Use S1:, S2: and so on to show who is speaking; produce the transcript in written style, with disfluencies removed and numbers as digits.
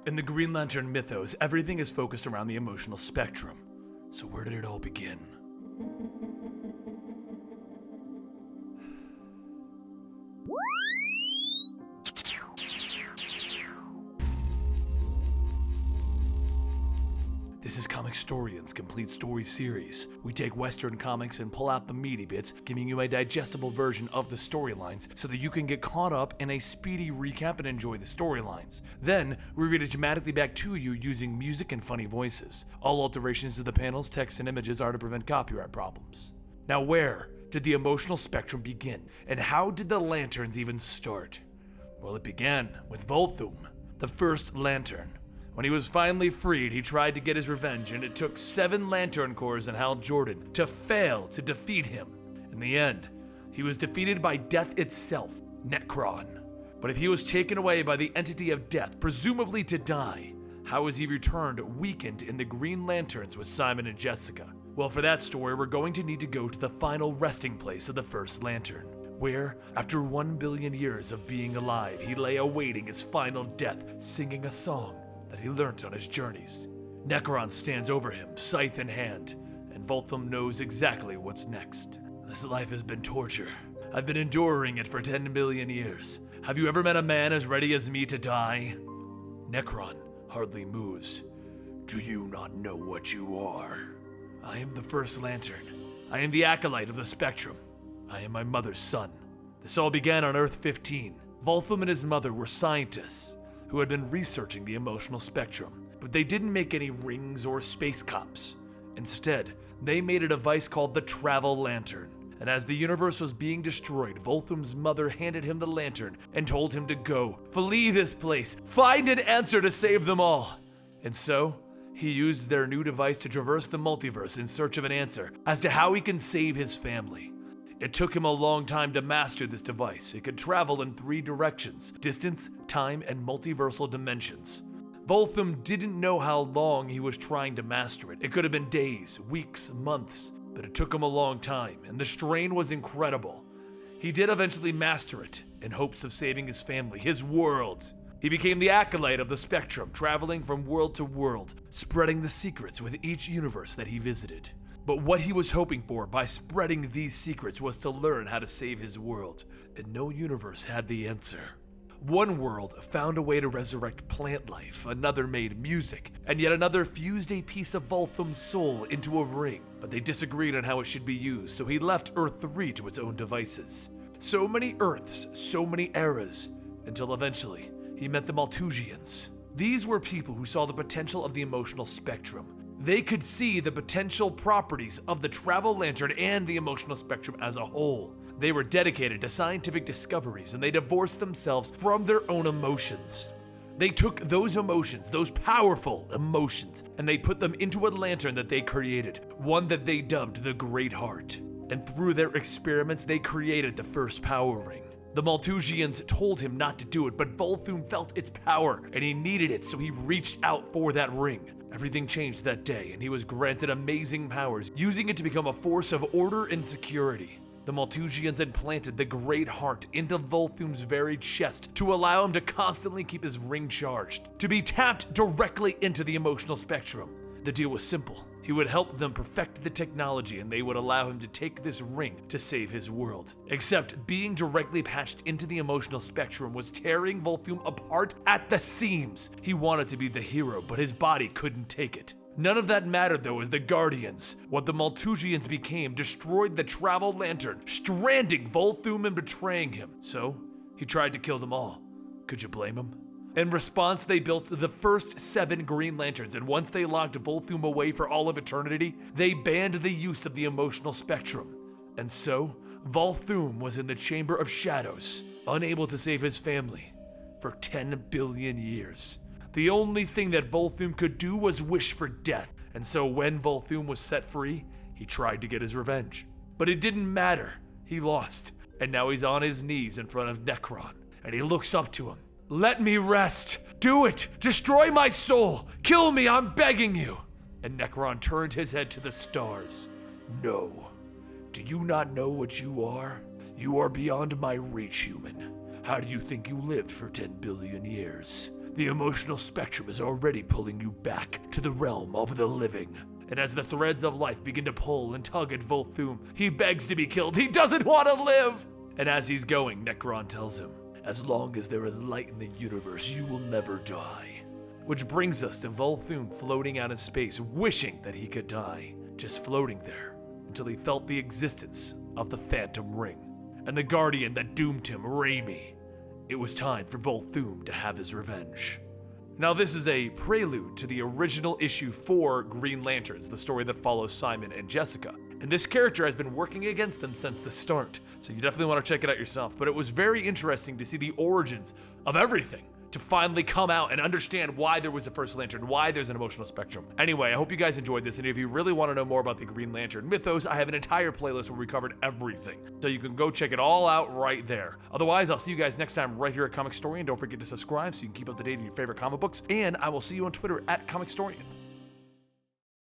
S1: In the Green Lantern mythos, everything is focused around the emotional spectrum. So where did it all begin? This is Comicstorian's complete story series. We take Western comics and pull out the meaty bits, giving you a digestible version of the storylines so that you can get caught up in a speedy recap and enjoy the storylines. Then, we read it dramatically back to you using music and funny voices. All alterations to the panels, text, and images are to prevent copyright problems. Now, where did the emotional spectrum begin, and how did the lanterns even start? Well, it began with Volthoom, the first lantern. When he was finally freed, he tried to get his revenge, and it took 7 Lantern Corps and Hal Jordan to fail to defeat him. In the end, he was defeated by death itself, Nekron. But if he was taken away by the entity of death, presumably to die, how was he returned weakened in the Green Lanterns with Simon and Jessica? Well, for that story, we're going to need to go to the final resting place of the first Lantern, where, after 1 billion years of being alive, he lay awaiting his final death, singing a song that he learnt on his journeys. Nekron stands over him, scythe in hand, and Volthoom knows exactly what's next. This life has been torture. I've been enduring it for 10 billion years. Have you ever met a man as ready as me to die? Nekron hardly moves. Do you not know what you are? I am the first Lantern. I am the acolyte of the spectrum. I am my mother's son. This all began on Earth 15. Volthoom and his mother were scientists who had been researching the emotional spectrum, but they didn't make any rings or space cops. Instead, they made a device called the Travel Lantern. And as the universe was being destroyed, Volthoom's mother handed him the lantern and told him to go, flee this place, find an answer to save them all. And so, he used their new device to traverse the multiverse in search of an answer as to how he can save his family. It took him a long time to master this device. It could travel in 3 directions: distance, time, and multiversal dimensions. Volthoom didn't know how long he was trying to master it. It could have been days, weeks, months, but it took him a long time, and the strain was incredible. He did eventually master it, in hopes of saving his family, his world. He became the acolyte of the spectrum, traveling from world to world, spreading the secrets with each universe that he visited. But what he was hoping for by spreading these secrets was to learn how to save his world, and no universe had the answer. One world found a way to resurrect plant life, another made music, and yet another fused a piece of Volthoom's soul into a ring. But they disagreed on how it should be used, so he left Earth 3 to its own devices. So many Earths, so many eras, until eventually he met the Malthusians. These were people who saw the potential of the emotional spectrum. They could see the potential properties of the Travel Lantern and the emotional spectrum as a whole. They were dedicated to scientific discoveries, and they divorced themselves from their own emotions. They took those emotions, those powerful emotions, and they put them into a lantern that they created, one that they dubbed the Great Heart. And through their experiments, they created the first power ring. The Malthusians told him not to do it, but Volthoom felt its power, and he needed it, so he reached out for that ring. Everything changed that day, and he was granted amazing powers, using it to become a force of order and security. The Malthusians had planted the Great Heart into Volthoom's very chest to allow him to constantly keep his ring charged, to be tapped directly into the emotional spectrum. The deal was simple. He would help them perfect the technology, and they would allow him to take this ring to save his world. Except being directly patched into the emotional spectrum was tearing Volthoom apart at the seams. He wanted to be the hero, but his body couldn't take it. None of that mattered though, as the Guardians, what the Malthusians became, destroyed the Travel Lantern, stranding Volthoom and betraying him. So, he tried to kill them all. Could you blame him? In response, they built the first 7 Green Lanterns, and once they locked Volthoom away for all of eternity, they banned the use of the emotional spectrum. And so, Volthoom was in the Chamber of Shadows, unable to save his family for 10 billion years. The only thing that Volthoom could do was wish for death, and so when Volthoom was set free, he tried to get his revenge. But it didn't matter. He lost, and now he's on his knees in front of Nekron, and he looks up to him. Let me rest. Do it. Destroy my soul. Kill me, I'm begging you. And Nekron turned his head to the stars. No. Do you not know what you are? You are beyond my reach, human. How do you think you lived for 10 billion years? The emotional spectrum is already pulling you back to the realm of the living. And as the threads of life begin to pull and tug at Volthoom, he begs to be killed. He doesn't want to live! And as he's going, Necron tells him, as long as there is light in the universe, you will never die. Which brings us to Volthoom floating out in space, wishing that he could die. Just floating there, until he felt the existence of the Phantom Ring. And the guardian that doomed him, Raimi. It was time for Volthoom to have his revenge. Now this is a prelude to the original issue 4 Green Lanterns, the story that follows Simon and Jessica. And this character has been working against them since the start, so you definitely want to check it out yourself. But it was very interesting to see the origins of everything, to finally come out and understand why there was a first Lantern, why there's an emotional spectrum. Anyway, I hope you guys enjoyed this, and if you really want to know more about the Green Lantern mythos, I have an entire playlist where we covered everything. So you can go check it all out right there. Otherwise, I'll see you guys next time right here at Comicstorian. Don't forget to subscribe so you can keep up to date on your favorite comic books, and I will see you on Twitter at Comicstorian.